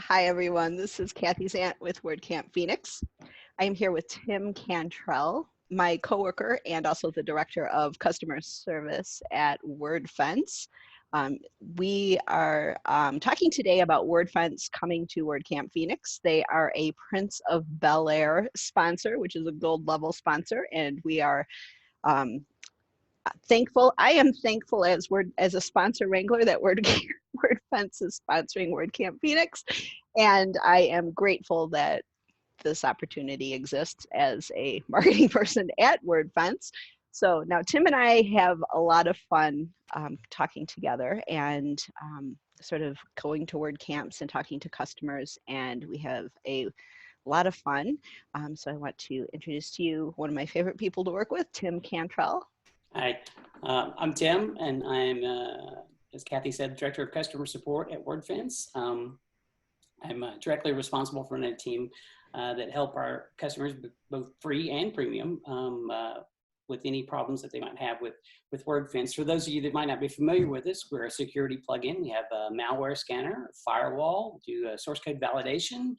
Hi, everyone. This is Kathy's aunt with WordCamp Phoenix. I am here with Tim Cantrell, my coworker and also the director of customer service at Wordfence. We are talking today about Wordfence coming to WordCamp Phoenix. They are a Prince of Bel-Air sponsor, which is a gold level sponsor, and we are thankful. I am thankful as a sponsor wrangler that Wordfence is sponsoring WordCamp Phoenix, and I am grateful that this opportunity exists as a marketing person at Wordfence. So now Tim and I have a lot of fun talking together and sort of going to WordCamps and talking to customers, and we have a lot of fun. So I want to introduce to you one of my favorite people to work with, Tim Cantrell. Hi, I'm Tim, and I'm, as Kathy said, Director of Customer Support at Wordfence. I'm directly responsible for a team that help our customers, both free and premium, with any problems that they might have with Wordfence. For those of you that might not be familiar with us, we're a security plugin. We have a malware scanner, a firewall, do source code validation,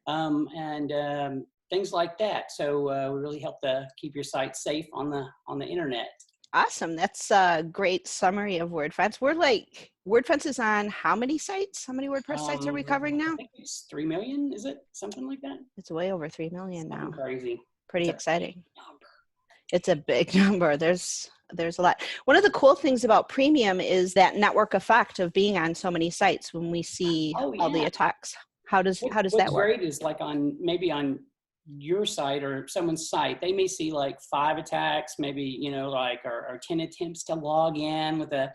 and things like that. So we really help to keep your site safe on the internet. Awesome. That's a great summary of Wordfence. Wordfence is on how many sites? How many WordPress sites are we covering now? I think it's 3 million, is it? Something like that? It's way over 3 million now. Crazy. Pretty exciting. It's a big number. There's a lot. One of the cool things about premium is that network effect of being on so many sites when we see all the attacks. How does that work? What's great is like maybe on your site or someone's site, they may see like 5 attacks, maybe, like or 10 attempts to log in with a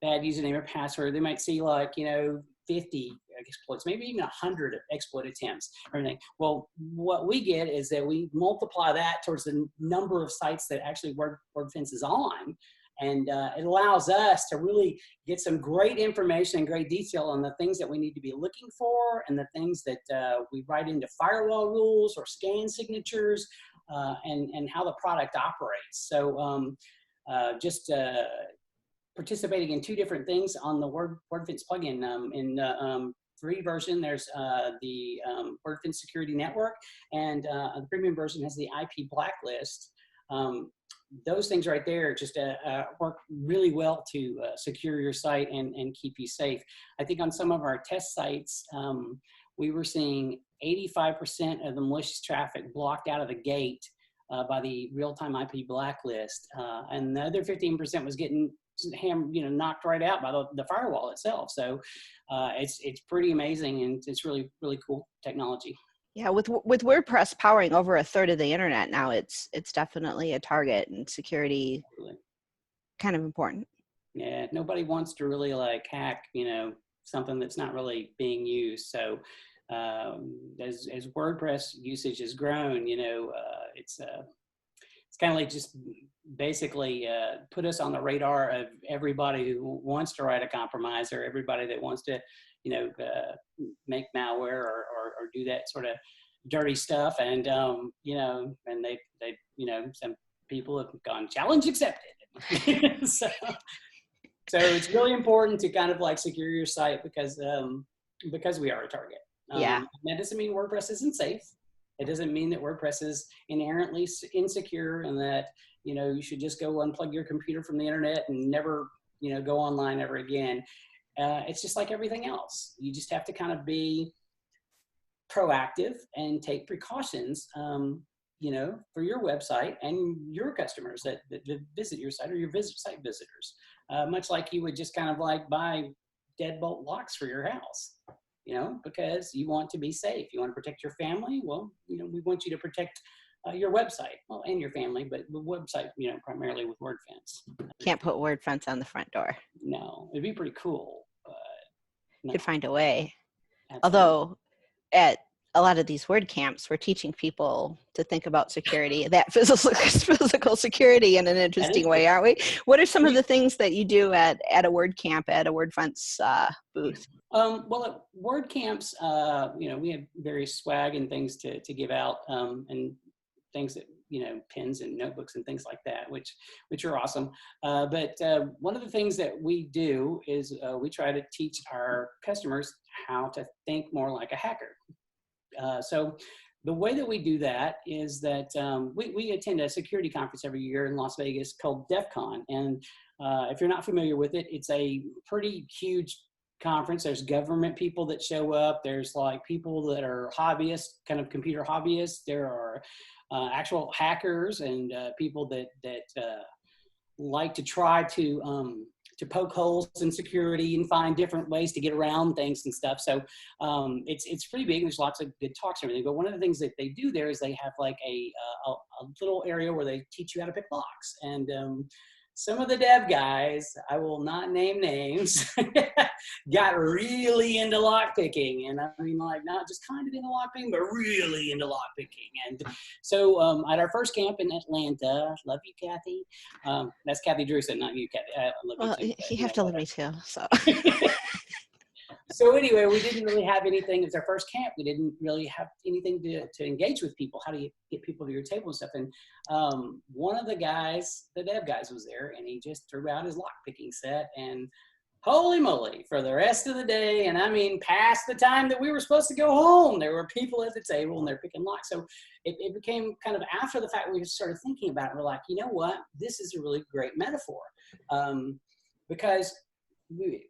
bad username or password. They might see like, 50 exploits, maybe even 100 exploit attempts or anything. Well, what we get is that we multiply that towards the number of sites that actually Wordfence is on. And it allows us to really get some great information and great detail on the things that we need to be looking for and the things that we write into firewall rules or scan signatures and how the product operates. So just participating in 2 different things on the Wordfence plugin. In the free version, there's the Wordfence Security Network, and the premium version has the IP blacklist. Those things right there just work really well to secure your site and keep you safe. I think on some of our test sites, we were seeing 85% of the malicious traffic blocked out of the gate by the real-time IP blacklist, and the other 15% was getting knocked right out by the firewall itself. So it's pretty amazing, and it's really, really cool technology. Yeah, with WordPress powering over 1/3 of the internet now, it's definitely a target, and security kind of important. Yeah, nobody wants to really like hack, something that's not really being used. So as WordPress usage has grown, it's kind of like just basically put us on the radar of everybody who wants to write a compromise or everybody that wants to make malware or do that sort of dirty stuff. And, and they some people have gone challenge accepted. so it's really important to kind of like secure your site because we are a target. Yeah. That doesn't mean WordPress isn't safe. It doesn't mean that WordPress is inherently insecure and that, you should just go unplug your computer from the internet and never, go online ever again. It's just like everything else. You just have to kind of be proactive and take precautions, for your website and your customers that visit your site or your site visitors, much like you would just kind of like buy deadbolt locks for your house, because you want to be safe. You want to protect your family. Well, we want you to protect your website, well, and your family, but the website, primarily with Wordfence. Can't put Wordfence on the front door. No, it'd be pretty cool, but no. Could find a way. Absolutely. Although at a lot of these WordCamps, we're teaching people to think about security, that physical security in an interesting way, aren't we? What are some of the things that you do at a WordCamp, at a Wordfence booth? Well, at WordCamps, we have various swag and things to give out, and things that, pens and notebooks and things like that, which are awesome. But one of the things that we do is we try to teach our customers how to think more like a hacker. So the way that we do that is that we attend a security conference every year in Las Vegas called DEF CON. And if you're not familiar with it, it's a pretty huge conference. There's government people that show up. There's like people that are hobbyists, kind of computer hobbyists. There are actual hackers and people that like to try to poke holes in security and find different ways to get around things and stuff. So it's pretty big. There's lots of good talks and everything. But one of the things that they do there is they have like a little area where they teach you how to pick locks. And some of the dev guys, I will not name names, got really into lock picking. And I mean, like, not just kind of into lock picking, but really into lock picking. And so at our first camp in Atlanta, love you, Kathy. That's Kathy Drewson, not you, Kathy. I love Well, you too, you have to love me too. So. So anyway, we didn't really have anything. It was our first camp. We didn't really have anything to engage with people. How do you get people to your table and stuff? And one of the guys, the dev guys, was there, and he just threw out his lock picking set, and holy moly, for the rest of the day, and I mean past the time that we were supposed to go home, there were people at the table and they're picking locks. So it became kind of after the fact we started thinking about it. We're like, you know what? This is a really great metaphor, because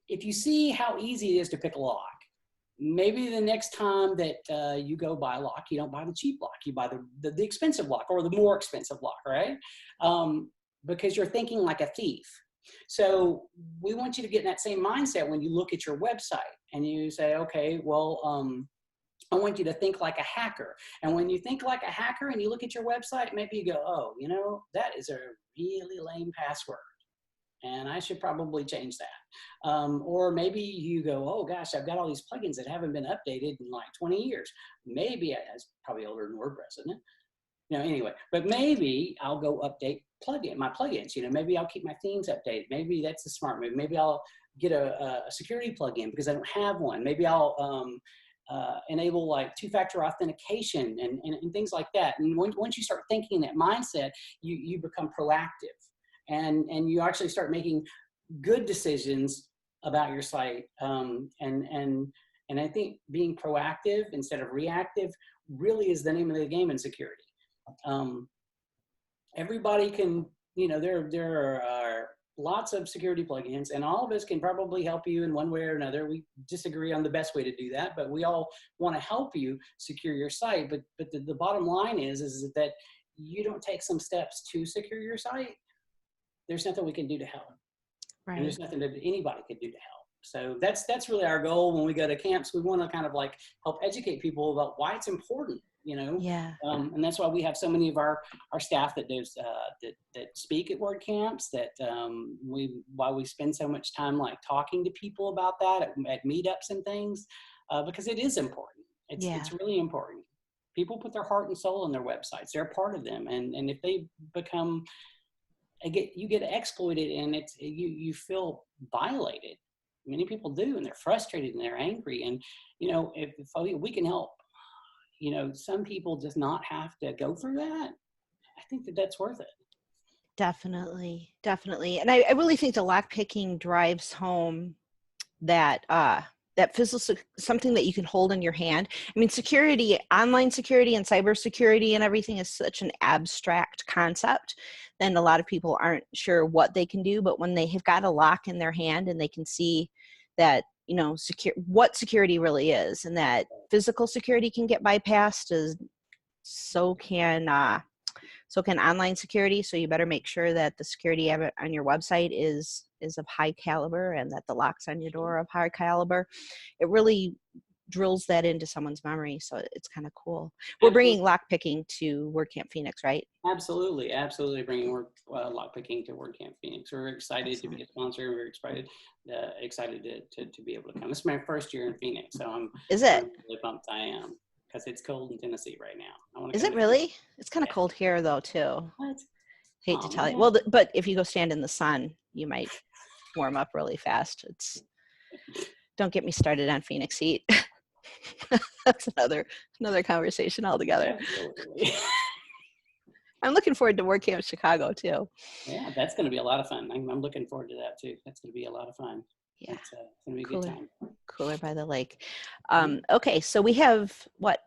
if you see how easy it is to pick a lock, maybe the next time that you go buy a lock, you don't buy the cheap lock, you buy the expensive lock or the more expensive lock, right? Because you're thinking like a thief. So we want you to get in that same mindset when you look at your website and you say, okay, well, I want you to think like a hacker. And when you think like a hacker and you look at your website, maybe you go, oh, that is a really lame password, and I should probably change that. Or maybe you go, oh gosh, I've got all these plugins that haven't been updated in like 20 years. Maybe it's probably older than WordPress, isn't it? Anyway, but maybe I'll go update my plugins. Maybe I'll keep my themes updated. Maybe that's a smart move. Maybe I'll get a security plugin because I don't have one. Maybe I'll enable like two-factor authentication and things like that. And once you start thinking that mindset, you become proactive. And you actually start making good decisions about your site. And I think being proactive instead of reactive really is the name of the game in security. Everybody can, there are lots of security plugins, and all of us can probably help you in one way or another. We disagree on the best way to do that, but we all want to help you secure your site. But the bottom line is that you don't take some steps to secure your site, there's nothing we can do to help. Right. And there's nothing that anybody could do to help. So that's really our goal when we go to camps. We want to kind of like help educate people about why it's important, Yeah. And that's why we have so many of our staff that does that speak at WordCamps. Why we spend so much time like talking to people about that at meetups and things, because it is important. It's really important. People put their heart and soul in their websites. They're a part of them, and if they become you get exploited and you feel violated. Many people do, and they're frustrated and they're angry. And, if we can help, some people just not have to go through that. I think that's worth it. Definitely. Definitely. And I really think the lock picking drives home that, that physical, something that you can hold in your hand. I mean, security, online security and cybersecurity and everything is such an abstract concept. And a lot of people aren't sure what they can do, but when they have got a lock in their hand and they can see that, what security really is, and that physical security can get bypassed, so can online security. So you better make sure that the security on your website is of high caliber, and that the locks on your door are of high caliber. It really drills that into someone's memory. So it's kind of cool. We're bringing lock picking to WordCamp Phoenix, right? Absolutely bringing lock picking to WordCamp Phoenix. We're excited to be a sponsor. We're excited to be able to come. This is my first year in Phoenix, so I'm really pumped. I am, because it's cold in Tennessee right now. Is it really? It's kind of cold here though too. What? Hate to tell you. Well, but if you go stand in the sun, you might warm up really fast. Don't get me started on Phoenix heat. That's another conversation altogether. I'm looking forward to WordCamp Chicago too. Yeah, that's going to be a lot of fun. I'm looking forward to that too. That's going to be a lot of fun. Yeah, It's going to be a good cooler, time. cooler by the lake. Yeah. Okay, so we have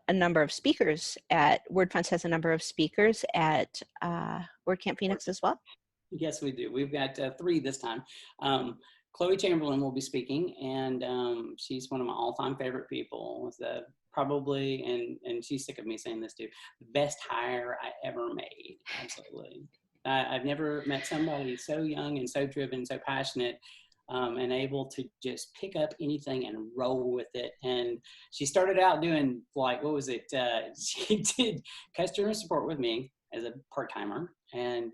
a number of speakers at Wordfence has a number of speakers at WordCamp Phoenix as well. Yes, we do. We've got 3 this time. Chloe Chamberlain will be speaking, and she's one of my all-time favorite people. Probably, and she's sick of me saying this too, the best hire I ever made. Absolutely. I've never met somebody so young and so driven, so passionate, and able to just pick up anything and roll with it. And she started out doing like, what was it? She did customer support with me as a part-timer, and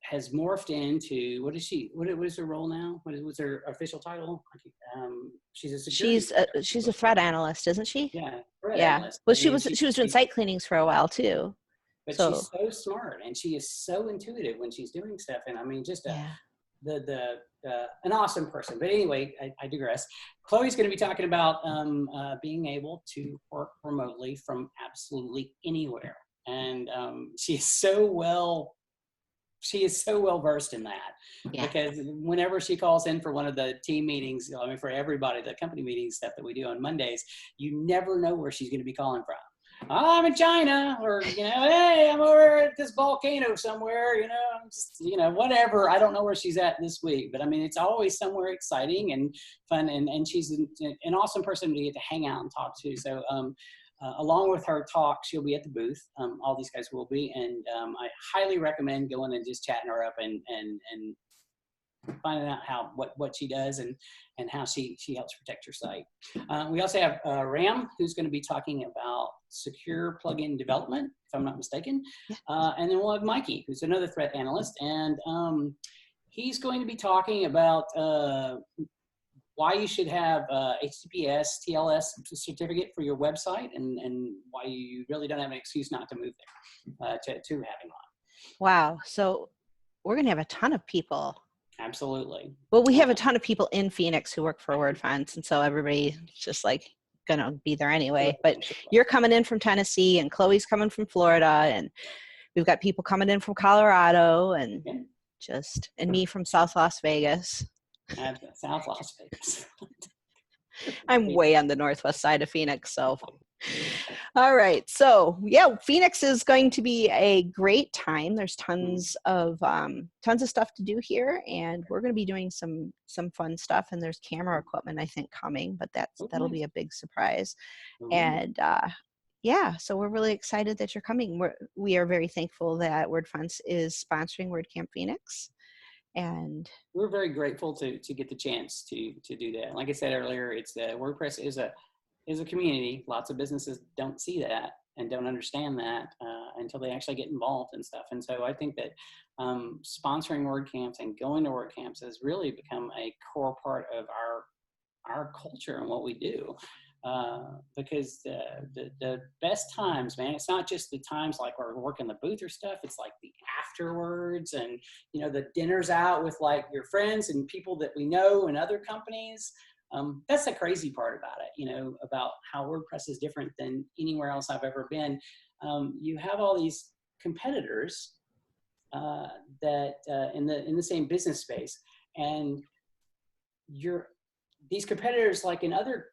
has morphed into, what is her role now? What's her official title? She's a security. She's a threat analyst, isn't she? Yeah, threat Yeah. analyst. Well, I she mean, was doing site cleanings for a while too. but So she's so smart, and she is so intuitive when she's doing stuff. And I mean, just yeah. an awesome person. But anyway, I digress. Chloe's going to be talking about being able to work remotely from absolutely anywhere, and she is so well versed in that. Yeah. Because whenever she calls in for one of the team meetings, I mean, for everybody, the company meeting stuff that we do on Mondays, you never know where she's going to be calling from. Oh, I'm in China, or, hey, I'm over at this volcano somewhere, I'm just, whatever. I don't know where she's at this week, but I mean, it's always somewhere exciting and fun. And she's an awesome person to get to hang out and talk to. So, along with her talk, she'll be at the booth. All these guys will be, and I highly recommend going and just chatting her up and finding out what she does and how she helps protect your site. We also have Ram, who's going to be talking about secure plugin development, if I'm not mistaken. And then we'll have Mikey, who's another threat analyst, and he's going to be talking about why you should have HTTPS, TLS certificate for your website, and why you really don't have an excuse not to move there to having one. Wow. So we're going to have a ton of people. Absolutely. Well, we have a ton of people in Phoenix who work for Wordfence, and so everybody's just like going to be there anyway. But you're coming in from Tennessee, and Chloe's coming from Florida, and we've got people coming in from Colorado, and and me from South Las Vegas. South Las Vegas. I'm way on the northwest side of Phoenix, so. All right, so yeah, Phoenix is going to be a great time. There's tons of stuff to do here, and we're going to be doing some fun stuff. And there's camera equipment, I think, coming, but that'll be a big surprise. And yeah, so we're really excited that you're coming. We are very thankful that Wordfence is sponsoring WordCamp Phoenix. And we're very grateful to get the chance to do that. Like I said earlier, it's WordPress is a community. Lots of businesses don't see that and don't understand that until they actually get involved and stuff. And so I think that sponsoring WordCamps and going to WordCamps has really become a core part of our culture and what we do. Because the best times, man, it's not just the times like we're working the booth or stuff. It's like the afterwards and, the dinners out with like your friends and people that we know and other companies. That's the crazy part about it, about how WordPress is different than anywhere else I've ever been. You have all these competitors that in the same business space, and these competitors, like in other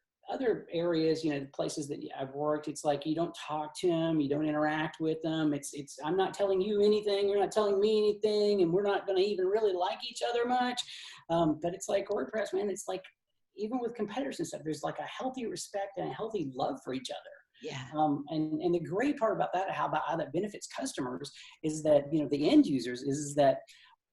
areas, places that I've worked, it's like you don't talk to them, you don't interact with them. It's I'm not telling you anything, you're not telling me anything, and we're not going to even really like each other much. But it's like WordPress, man. It's like even with competitors and stuff, there's like a healthy respect and a healthy love for each other. Yeah. And the great part about that, how that benefits customers, is that the end users is that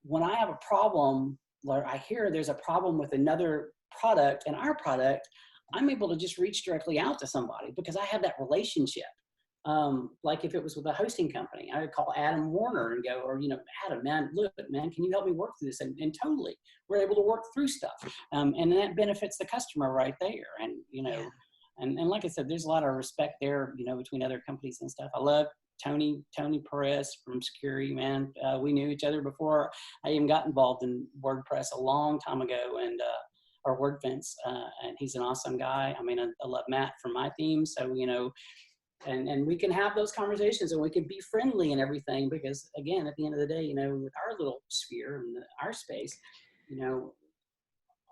when I have a problem, or I hear there's a problem with another product and our product, I'm able to just reach directly out to somebody because I have that relationship. Like if it was with a hosting company, I would call Adam Warner and go, or, Adam, man, look, man, can you help me work through this? And totally, we're able to work through stuff. And that benefits the customer right there. And, and like I said, there's a lot of respect there, between other companies and stuff. I love Tony Perez from Security, man. We knew each other before I even got involved in WordPress a long time ago, and or Wordfence, and he's an awesome guy. I mean, I love Matt from my team. So, and we can have those conversations and we can be friendly and everything, because again, at the end of the day, with our little sphere and our space,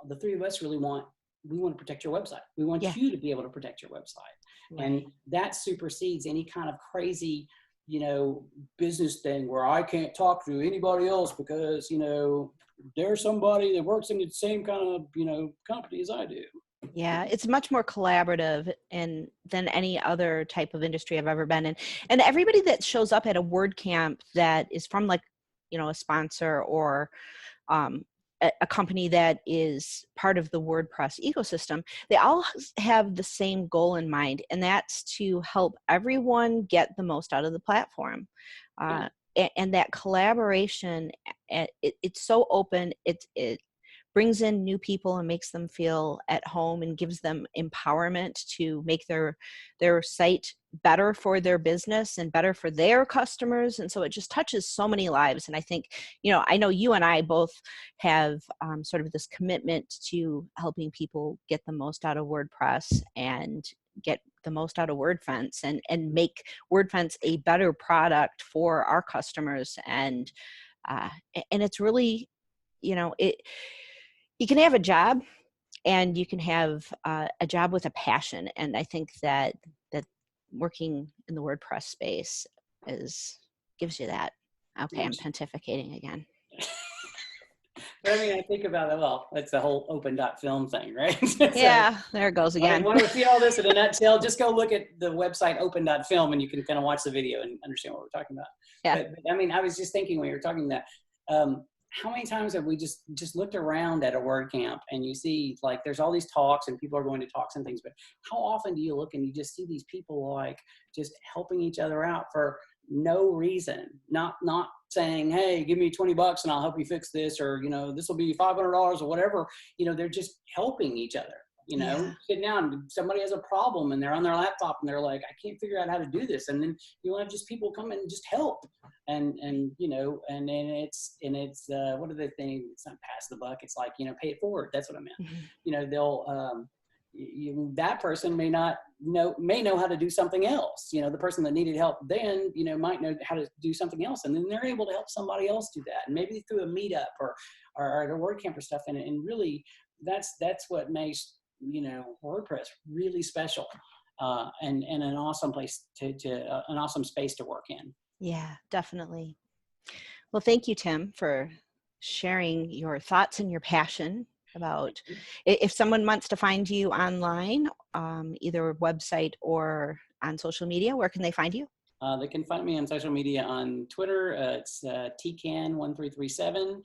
the three of us really we want to protect your website. We want Yeah. you to be able to protect your website. Right. And that supersedes any kind of crazy, business thing where I can't talk to anybody else because, there's somebody that works in the same kind of, company as I do. Yeah, it's much more collaborative than any other type of industry I've ever been in. And everybody that shows up at a WordCamp that is from like, a sponsor or a company that is part of the WordPress ecosystem, they all have the same goal in mind, and that's to help everyone get the most out of the platform. And that collaboration, it's so open. It brings in new people and makes them feel at home and gives them empowerment to make their site better for their business and better for their customers. And so it just touches so many lives. And I think, I know you and I both have sort of this commitment to helping people get the most out of WordPress and get the most out of Wordfence and make Wordfence a better product for our customers. And it's really, you can have a job and you can have a job with a passion. And I think that working in the WordPress space gives you that. Okay, I'm pontificating again. But I think about it. Well, that's the whole open.film thing, right? Yeah, there it goes again. If you want to see all this in a nutshell, just go look at the website open.film and you can kind of watch the video and understand what we're talking about. Yeah. But I was just thinking when you were talking that, how many times have we just looked around at a WordCamp and you see like there's all these talks and people are going to talks and things, but how often do you look and you just see these people like just helping each other out for no reason, not saying, hey, give me $20 and I'll help you fix this, or this will be $500 or whatever. They're just helping each other. Sitting down, somebody has a problem and they're on their laptop and they're like, I can't figure out how to do this. And then you'll have just people come in and just help. And then it's what are the things? It's not pass the buck. It's like, pay it forward. That's what I meant. Mm-hmm. They'll, that person may know how to do something else. The person that needed help then, might know how to do something else. And then they're able to help somebody else do that. And maybe through a meetup or at a WordCamp or stuff. And really that's what makes, WordPress really special, and an awesome place an awesome space to work in. Yeah, definitely. Well, thank you, Tim, for sharing your thoughts and your passion about if someone wants to find you online, either website or on social media, where can they find you? They can find me on social media on Twitter. It's tcan1337.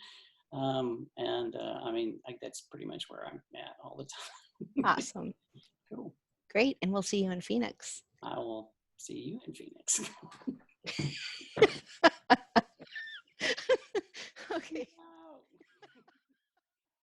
That's pretty much where I'm at all the time. Awesome. Cool. Great. And we'll see you in Phoenix. I will see you in Phoenix.